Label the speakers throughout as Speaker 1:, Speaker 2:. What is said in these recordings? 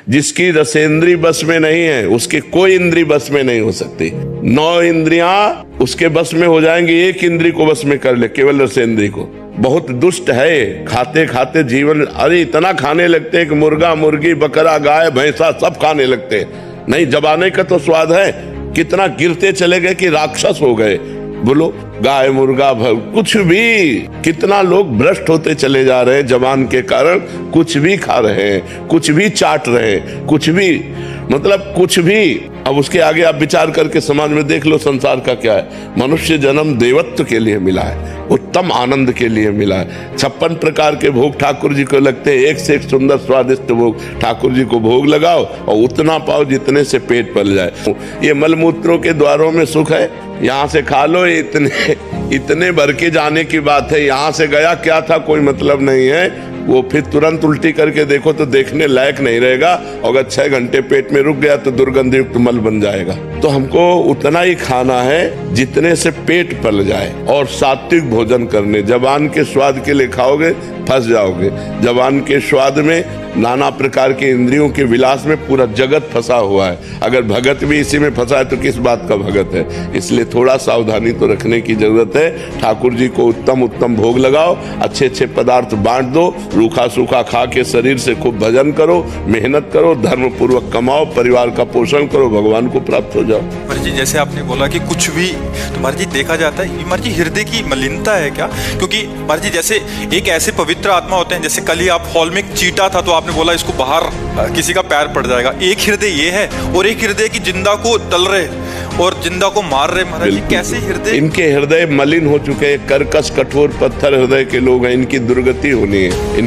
Speaker 1: जिसकी रसेंद्री बस में नहीं है उसकी कोई इंद्री बस में नहीं हो सकती। 9 इंद्रियां उसके बस में हो जाएंगी, एक इंद्री को बस में कर ले, केवल रसेंद्री को। बहुत दुष्ट है, खाते खाते जीवन, अरे इतना खाने लगते हैं कि मुर्गा मुर्गी बकरा गाय भैंसा सब खाने लगते हैं। नहीं, जबाने का तो स्वाद है। कितना गिरते चले गए कि राक्षस हो गए। बोलो, गाय मुर्गा कुछ भी, कितना लोग भ्रष्ट होते चले जा रहे हैं जबान के कारण। कुछ भी खा रहे हैं, कुछ भी चाट रहे हैं, कुछ भी, मतलब कुछ भी। अब उसके आगे आप विचार करके समाज में देख लो संसार का क्या है। मनुष्य जन्म देवत्व के लिए मिला है, उत्तम आनंद के लिए मिला है। 56 प्रकार के भोग ठाकुर जी को लगते हैं, एक से एक सुंदर स्वादिष्ट भोग ठाकुर जी को भोग लगाओ और उतना पाओ जितने से पेट पल जाए। ये मलमूत्रों के द्वारों में सुख है, यहाँ से खा लो, इतने भर के जाने की बात है। यहाँ से गया क्या था कोई मतलब नहीं है, वो फिर तुरंत उल्टी करके देखो तो देखने लायक नहीं रहेगा। अगर 6 घंटे पेट में रुक गया तो दुर्गंधयुक्त मल बन जाएगा। तो हमको उतना ही खाना है जितने से पेट पल जाए और सात्विक भोजन करने। जबान के स्वाद के लिए खाओगे फंस जाओगे। जबान के स्वाद में नाना प्रकार के इंद्रियों के विलास में पूरा जगत फंसा हुआ है। अगर भगत भी इसी में फंसा है तो किस बात का भगत है। इसलिए थोड़ा सावधानी तो रखने की जरूरत है। ठाकुर जी को उत्तम उत्तम भोग लगाओ, अच्छे अच्छे पदार्थ बांट दो, रूखा सूखा खा के शरीर से खूब भजन करो, मेहनत करो, धर्म पूर्वक कमाओ, परिवार का पोषण करो, भगवान को प्राप्त हो जाओ।
Speaker 2: महाराज जी, जैसे आपने बोला कि कुछ भी, तो महाराज जी देखा जाता है, महाराज जी हृदय की मलिनता है क्या? क्योंकि महाराज जी जैसे एक ऐसे पवित्र आत्मा होते हैं, जैसे कल ही आप हॉल में चीटा था तो आपने बोला इसको बाहर किसी का पैर पड़ जाएगा। एक हृदय ये है और एक हृदय की जिंदा को तल रहे और जिंदा को मार रहे। महाराज जी कैसे हृदय,
Speaker 1: इनके हृदय मलिन हो चुके हैं, कर्कश कठोर पत्थर हृदय के लोग हैं। इनकी दुर्गति होनी है,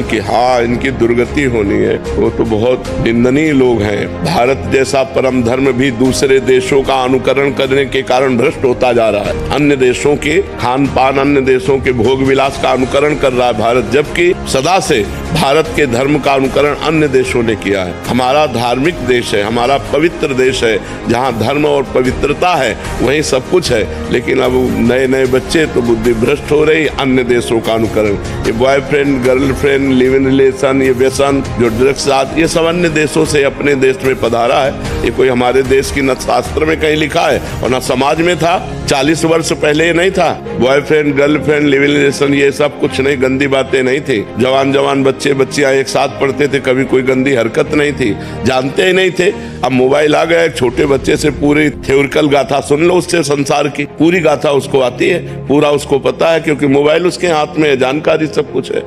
Speaker 1: इनकी दुर्गति होनी है। वो तो बहुत निंदनीय लोग हैं। भारत जैसा परम धर्म भी दूसरे देशों का अनुकरण करने के कारण भ्रष्ट होता जा रहा है। अन्य देशों के खान पान, अन्य देशों के भोग विलास का अनुकरण कर रहा है भारत, जबकि सदा से भारत के धर्म का अनुकरण अन्य देशों ने किया है। हमारा धार्मिक देश है, हमारा पवित्र देश है, जहाँ धर्म और पवित्रता है वहीं सब कुछ है। लेकिन अब नए नए बच्चे तो बुद्धि भ्रष्ट हो रही, अन्य देशों का अनुकरण। ये boyfriend girlfriend live in relation, ये व्यसन, जो ड्रग्स साथ, ये सब अन्य देशों से अपने देश में पधारा है। ये कोई हमारे देश की न शास्त्र में कहीं लिखा है और न समाज में था। 40 वर्ष पहले ये नहीं था। Boyfriend girlfriend live in relation ये सब कुछ नहीं, गंदी बातें नहीं थी। जवान बच्चे बच्चियां एक साथ पढ़ते थे, कभी कोई गंदी हरकत नहीं थी, जानते ही नहीं थे। अब मोबाइल आ गया, एक छोटे बच्चे से पूरी थ्योरिकल गाथा सुन लो, उससे संसार की पूरी गाथा उसको आती है, पूरा उसको पता है, क्योंकि मोबाइल उसके हाथ में है, जानकारी सब कुछ है।